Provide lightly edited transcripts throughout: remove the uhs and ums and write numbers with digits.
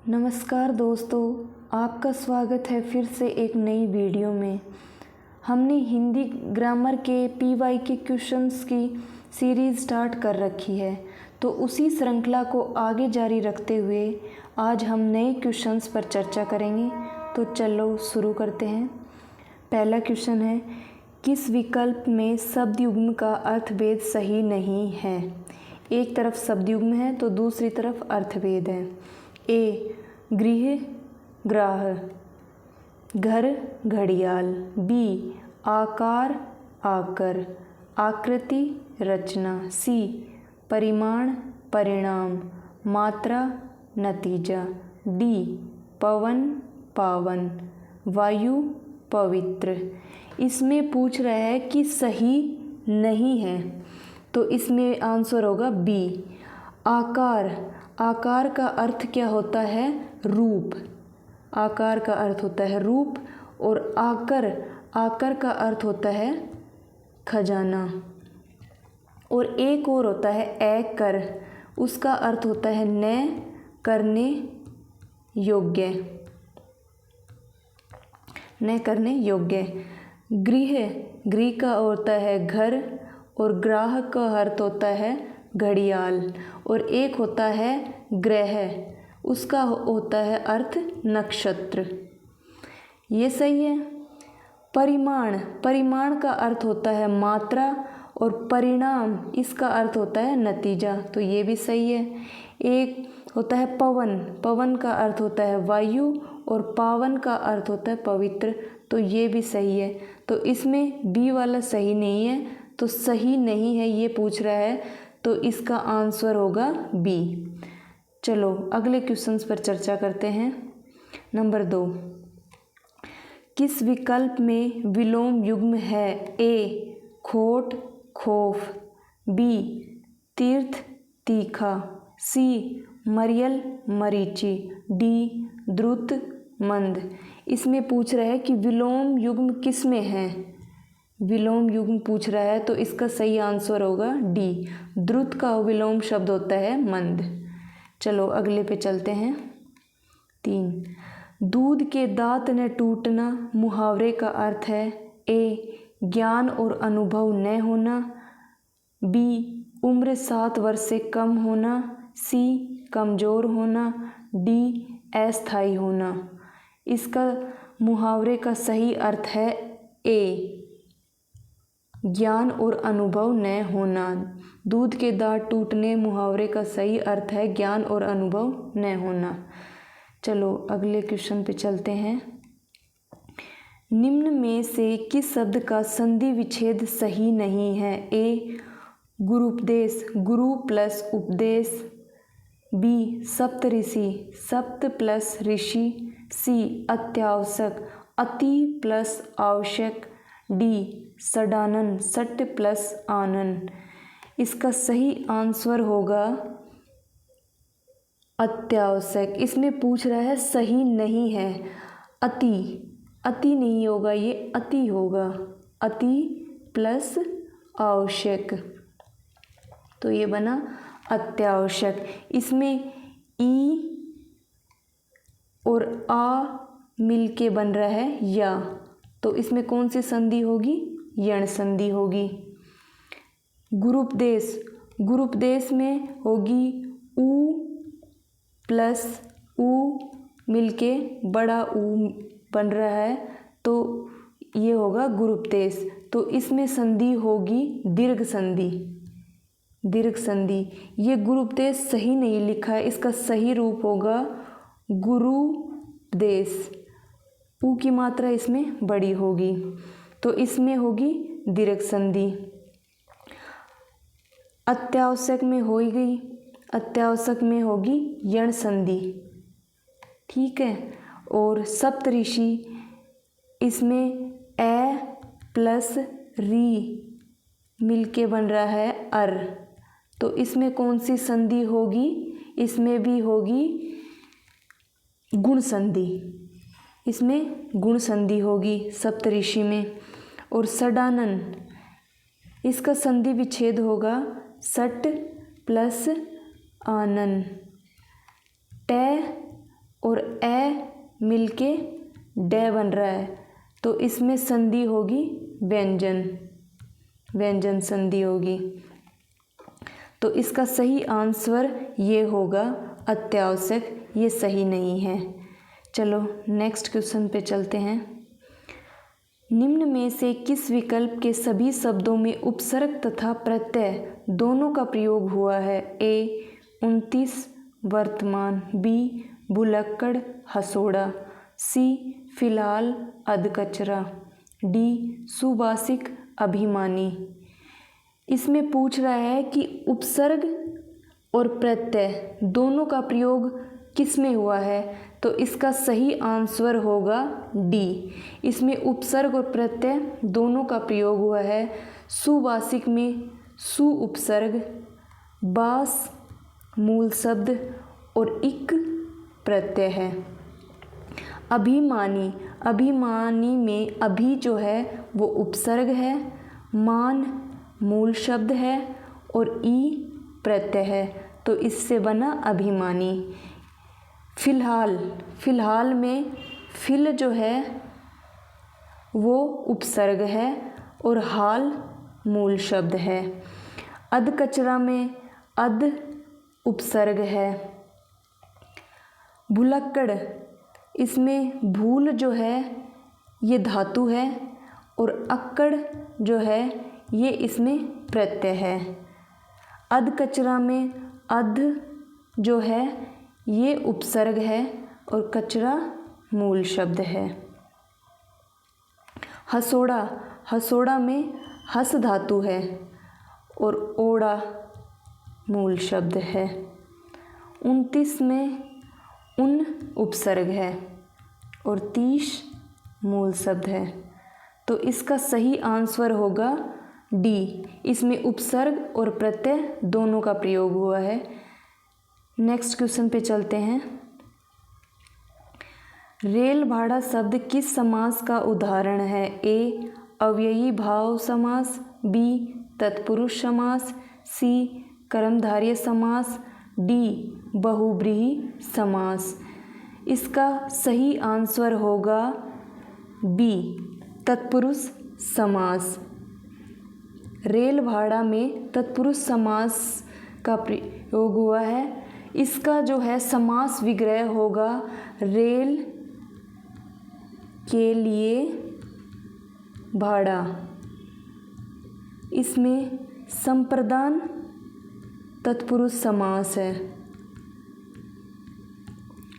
नमस्कार दोस्तों, आपका स्वागत है फिर से एक नई वीडियो में। हमने हिंदी ग्रामर के पीवाई के क्वेश्चंस की सीरीज़ स्टार्ट कर रखी है, तो उसी श्रृंखला को आगे जारी रखते हुए आज हम नए क्वेश्चंस पर चर्चा करेंगे। तो चलो शुरू करते हैं। पहला क्वेश्चन है, किस विकल्प में शब्द युग्म का अर्थभेद सही नहीं है? एक तरफ शब्द युग्म है तो दूसरी तरफ अर्थभेद है। ए गृह ग्राह, घर घड़ियाल। बी आकार आकर, आकृति रचना। सी परिमाण परिणाम, मात्रा नतीजा। डी पवन पावन, वायु पवित्र। इसमें पूछ रहा है कि सही नहीं है, तो इसमें आंसर होगा बी आकार। आकार का अर्थ क्या होता है? रूप। आकार का अर्थ होता है रूप। और आकर, आकर का अर्थ होता है खजाना। और एक और होता है एकर, उसका अर्थ होता है न करने योग्य, न करने योग्य। गृह, गृह का होता है घर, और ग्राह का अर्थ होता है घड़ियाल। और एक होता है ग्रह, उसका होता है अर्थ नक्षत्र। ये सही है। परिमाण, परिमाण का अर्थ होता है मात्रा, और परिणाम इसका अर्थ होता है नतीजा, तो ये भी सही है। एक होता है पवन, पवन का अर्थ होता है वायु, और पावन का अर्थ होता है पवित्र, तो ये भी सही है। तो इसमें बी वाला सही नहीं है, तो सही नहीं है ये पूछ रहा है, तो इसका आंसर होगा बी। चलो अगले क्वेश्चंस पर चर्चा करते हैं। नंबर 2, किस विकल्प में विलोम युग्म है? ए खोट खोफ, बी तीर्थ तीखा, सी मरियल मरीची, डी द्रुत मंद। इसमें पूछ रहा है कि विलोम युग्म किस में है? विलोम युग्म पूछ रहा है, तो इसका सही आंसर होगा डी द्रुत का विलोम शब्द होता है मंद। चलो अगले पे चलते हैं। 3, दूध के दांत न टूटना मुहावरे का अर्थ है? ए ज्ञान और अनुभव न होना, बी उम्र 7 वर्ष से कम होना, सी कमज़ोर होना, डी अस्थायी होना। इसका मुहावरे का सही अर्थ है ए ज्ञान और अनुभव न होना। दूध के दांत टूटने मुहावरे का सही अर्थ है ज्ञान और अनुभव न होना। चलो अगले क्वेश्चन पे चलते हैं। निम्न में से किस शब्द का संधि विच्छेद सही नहीं है? ए गुरुपदेश, गुरु प्लस उपदेश, बी सप्तऋषि, सप्त प्लस ऋषि, सी अत्यावश्यक, अति प्लस आवश्यक, डी सडानन, सट प्लस आनन। इसका सही आंसर होगा अत्यावश्यक। इसमें पूछ रहा है सही नहीं है, अति, अति नहीं होगा, ये अति होगा, अति प्लस आवश्यक, तो ये बना अत्यावश्यक। इसमें ई और आ मिलके बन रहा है या, तो इसमें कौन सी संधि होगी? यण संधि होगी। गुरुपदेश, गुरुपदेश में होगी ऊ प्लस ऊ मिलके बड़ा ऊ बन रहा है, तो ये होगा गुरुपदेश। तो इसमें संधि होगी दीर्घ संधि, दीर्घ संधि। ये गुरुपदेश सही नहीं लिखा है, इसका सही रूप होगा गुरुपदेश। ऊ की मात्रा इसमें बड़ी होगी, तो इसमें होगी दीर्घ संधि। अत्यावश्यक में हो ही गई, अत्यावश्यक में होगी यण संधि, ठीक है। और सप्तऋषि, इसमें ए प्लस री मिलके बन रहा है अर, तो इसमें कौन सी संधि होगी? इसमें भी होगी गुण संधि, इसमें गुण संधि होगी सप्तऋषि में। और सडानन, इसका संधि विच्छेद होगा सट प्लस आनन। टे और ए मिलके डे बन रहा है, तो इसमें संधि होगी व्यंजन, व्यंजन संधि होगी। तो इसका सही आंसर ये होगा अत्यावश्यक, ये सही नहीं है। चलो नेक्स्ट क्वेश्चन पे चलते हैं। निम्न में से किस विकल्प के सभी शब्दों में उपसर्ग तथा प्रत्यय दोनों का प्रयोग हुआ है? ए 29 वर्तमान, बी भुलक्कड़ हसोड़ा, सी फिलहाल अधकचरा, डी सुभाषिक अभिमानी। इसमें पूछ रहा है कि उपसर्ग और प्रत्यय दोनों का प्रयोग किस में हुआ है, तो इसका सही आंसर होगा डी। इसमें उपसर्ग और प्रत्यय दोनों का प्रयोग हुआ है। सुभाषिक में सु उपसर्ग, बास मूल शब्द और इक प्रत्यय है। अभिमानी, अभिमानी में अभि जो है वो उपसर्ग है, मान मूल शब्द है और ई प्रत्यय है, तो इससे बना अभिमानी। फिलहाल, फिलहाल में फिल जो है वो उपसर्ग है और हाल मूल शब्द है। अधकचरा में अध उपसर्ग है। भुलक्कड़, इसमें भूल जो है ये धातु है और अक्कड़ जो है ये इसमें प्रत्यय है। अधकचरा में अध जो है ये उपसर्ग है और कचरा मूल शब्द है। हसोड़ा, हसोड़ा में हस धातु है और ओड़ा मूल शब्द है। 29 में उन उपसर्ग है और 30 मूल शब्द है, तो इसका सही आंसर होगा डी। इसमें उपसर्ग और प्रत्यय दोनों का प्रयोग हुआ है। नेक्स्ट क्वेश्चन पे चलते हैं। रेल भाड़ा शब्द किस समास का उदाहरण है? ए अव्ययी भाव समास, बी तत्पुरुष समास, सी कर्मधारय समास, डी बहुब्रीहि समास। इसका सही आंसर होगा बी तत्पुरुष समास। रेल भाड़ा में तत्पुरुष समास का प्रयोग हुआ है। इसका जो है समास विग्रह होगा रेल के लिए भाड़ा। इसमें संप्रदान तत्पुरुष समास है,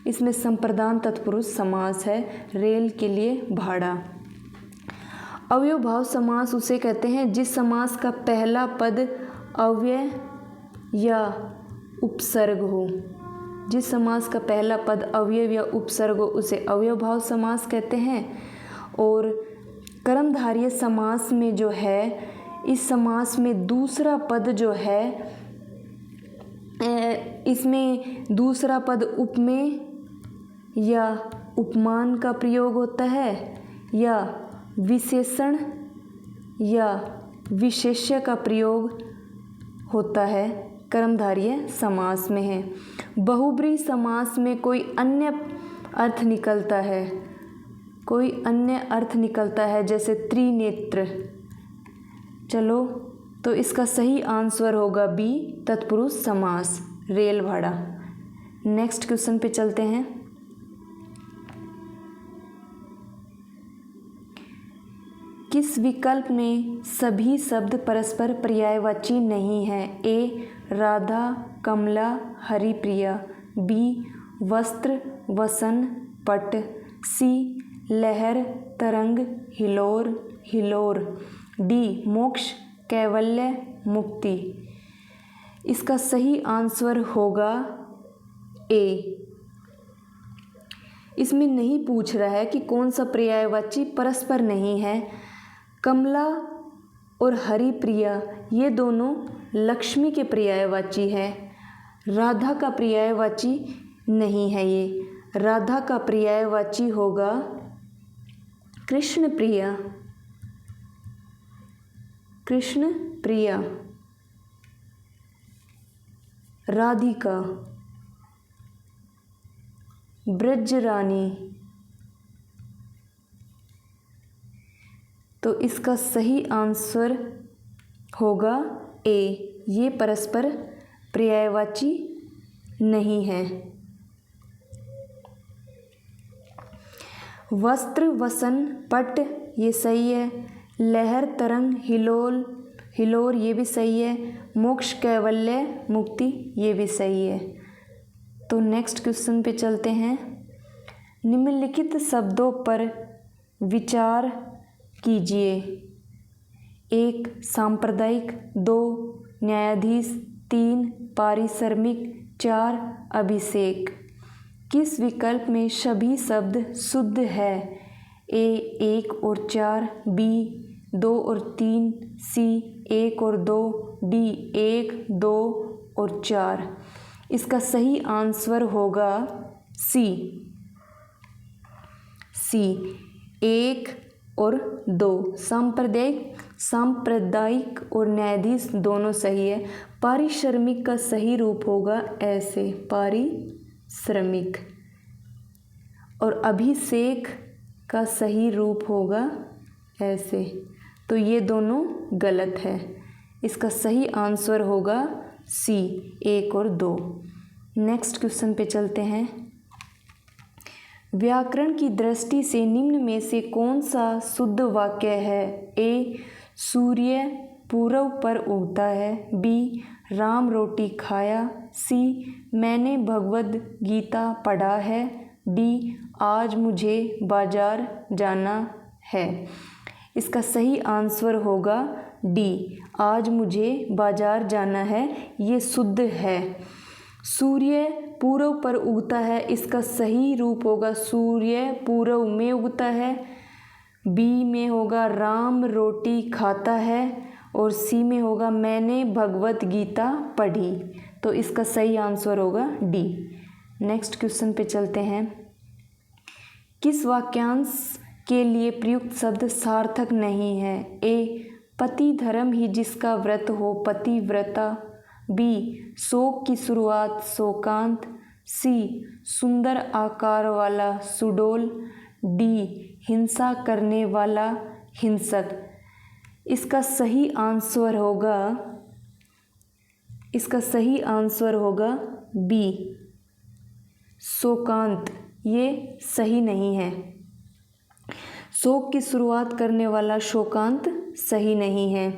इसमें संप्रदान तत्पुरुष समास है। रेल के लिए भाड़ा। अव्यय भाव समास उसे कहते हैं जिस समास का पहला पद अव्यय या उपसर्ग हो। जिस समास का पहला पद अव्यय या उपसर्ग हो उसे अव्यय भाव समास कहते हैं। और कर्मधारय समास में जो है, इस समास में दूसरा पद जो है, इसमें दूसरा पद उपमेय या उपमान का प्रयोग होता है या विशेषण या विशेष्य का प्रयोग होता है। कर्मधारय समास में है। बहुब्रीहि समास में कोई अन्य अर्थ निकलता है, कोई अन्य अर्थ निकलता है जैसे त्रिनेत्र। चलो, तो इसका सही आंसर होगा बी तत्पुरुष समास, रेल भाड़ा। नेक्स्ट क्वेश्चन पे चलते हैं। किस विकल्प में सभी शब्द परस्पर पर्यायवाची नहीं है? ए राधा कमला हरिप्रिया, बी वस्त्र वसन पट, सी लहर तरंग हिलोर हिलोर, डी मोक्ष कैवल्य मुक्ति। इसका सही आंसर होगा ए। इसमें नहीं पूछ रहा है कि कौन सा पर्यायवाची परस्पर नहीं है। कमला और हरिप्रिया ये दोनों लक्ष्मी के पर्यायवाची है। राधा का पर्यायवाची नहीं है। ये राधा का पर्यायवाची होगा कृष्ण प्रिया, कृष्ण प्रिया। राधिका, ब्रजरानी। तो इसका सही आंसर होगा ए, ये परस्पर पर्यायवाची नहीं है। वस्त्र वसन पट, ये सही है। लहर तरंग हिलोल हिलोर, ये भी सही है। मोक्ष कैवल्य मुक्ति, ये भी सही है। तो नेक्स्ट क्वेश्चन पे चलते हैं। निम्नलिखित शब्दों पर विचार कीजिए। 1 सांप्रदायिक, 2 न्यायाधीश, 3 पारिश्रमिक, 4 अभिषेक। किस विकल्प में सभी शब्द शुद्ध है? ए 1 और 4, बी 2 और 3, सी 1 और 2, डी 1, 2 और 4। इसका सही आंसर होगा सी 1 और 2। सांप्रदायिक और न्यायाधीश दोनों सही है। पारिश्रमिक का सही रूप होगा ऐसे, पारिश्रमिक। और अभिषेक का सही रूप होगा ऐसे। तो ये दोनों गलत है। इसका सही आंसर होगा सी 1 और 2। नेक्स्ट क्वेश्चन पे चलते हैं। व्याकरण की दृष्टि से निम्न में से कौन सा शुद्ध वाक्य है? ए सूर्य पूर्व पर उगता है, बी राम रोटी खाया, सी मैंने भगवद गीता पढ़ा है, डी आज मुझे बाजार जाना है। इसका सही आंसर होगा डी, आज मुझे बाजार जाना है। ये शुद्ध है। सूर्य पूर्व पर उगता है, इसका सही रूप होगा सूर्य पूर्व में उगता है। बी में होगा राम रोटी खाता है, और सी में होगा मैंने भगवत गीता पढ़ी। तो इसका सही आंसर होगा डी। नेक्स्ट क्वेश्चन पे चलते हैं। किस वाक्यांश के लिए प्रयुक्त शब्द सार्थक नहीं है? ए पति धर्म ही जिसका व्रत हो पतिव्रता, बी शोक की शुरुआत शोकांत, सी सुंदर आकार वाला सुडोल, डी हिंसा करने वाला हिंसक। इसका सही आंसर होगा बी शोकांत। ये सही नहीं है। शोक की शुरुआत करने वाला शोकांत सही नहीं है।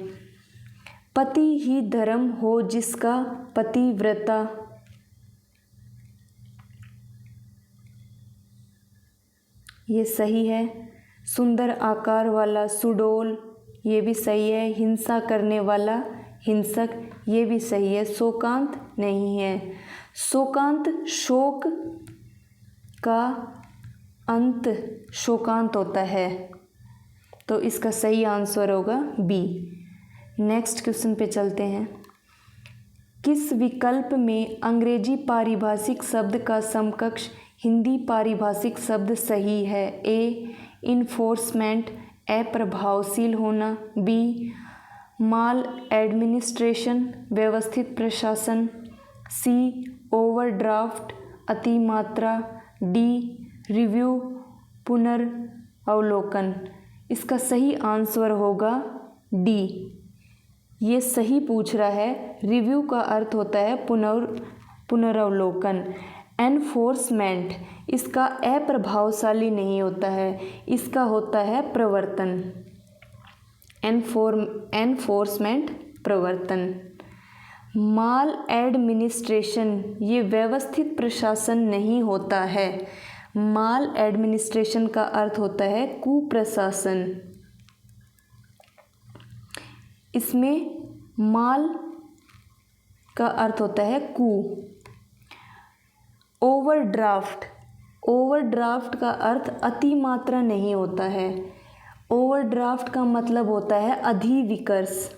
पति ही धर्म हो जिसका पतिव्रता, ये सही है। सुंदर आकार वाला सुडोल, ये भी सही है। हिंसा करने वाला हिंसक, ये भी सही है। शोकांत नहीं है। शोकांत शोक का अंत शोकांत होता है। तो इसका सही आंसर होगा बी। नेक्स्ट क्वेश्चन पे चलते हैं। किस विकल्प में अंग्रेजी पारिभाषिक शब्द का समकक्ष हिंदी पारिभाषिक शब्द सही है? ए इन्फोर्समेंट अप्रभावशील होना, बी माल एडमिनिस्ट्रेशन व्यवस्थित प्रशासन, सी ओवरड्राफ्ट अतिमात्रा, डी रिव्यू पुनर्अवलोकन। इसका सही आंसर होगा डी। ये सही पूछ रहा है। रिव्यू का अर्थ होता है पुनर्अवलोकन। एनफोर्समेंट इसका अप्रभावशाली नहीं होता है, इसका होता है प्रवर्तन। एनफोर्समेंट प्रवर्तन। माल एडमिनिस्ट्रेशन ये व्यवस्थित प्रशासन नहीं होता है। माल एडमिनिस्ट्रेशन का अर्थ होता है कुप्रशासन। इसमें माल का अर्थ होता है कु। ओवरड्राफ्ट का अर्थ अति मात्रा नहीं होता है। ओवरड्राफ्ट का मतलब होता है अधिविकर्ष।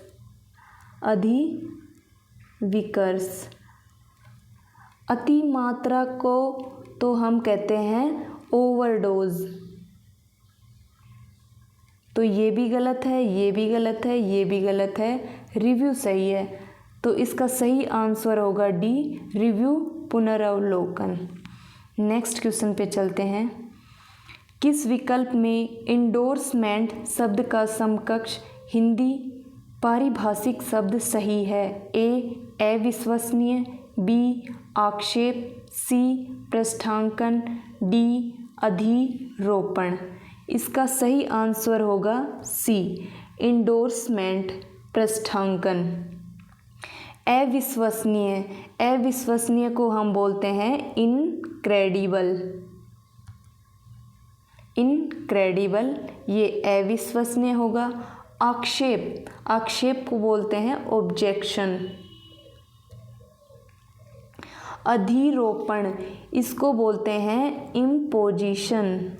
अति मात्रा को तो हम कहते हैं ओवरडोज। तो ये भी गलत है, ये भी गलत है, ये भी गलत है। रिव्यू सही है। तो इसका सही आंसर होगा डी रिव्यू पुनर्अवलोकन। नेक्स्ट क्वेश्चन पे चलते हैं। किस विकल्प में इंडोर्समेंट शब्द का समकक्ष हिंदी पारिभाषिक शब्द सही है? ए अविश्वसनीय, बी आक्षेप, सी पृष्ठांकन, डी अधिरोपण। इसका सही आंसर होगा सी इंडोर्समेंट पृष्ठांकन। अविश्वसनीय, अविश्वसनीय को हम बोलते हैं इनक्रेडिबल। इनक्रेडिबल ये अविश्वसनीय होगा। आक्षेप, आक्षेप को बोलते हैं ऑब्जेक्शन। अधिरोपण इसको बोलते हैं इम्पोजिशन।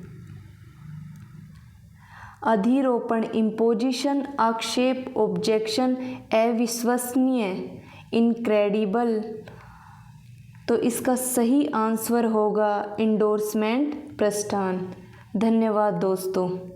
अधिरोपण इम्पोजिशन, आक्षेप ऑब्जेक्शन, अविश्वसनीय इनक्रेडिबल। तो इसका सही आंसर होगा इंडोर्समेंट प्रस्थान। धन्यवाद दोस्तों।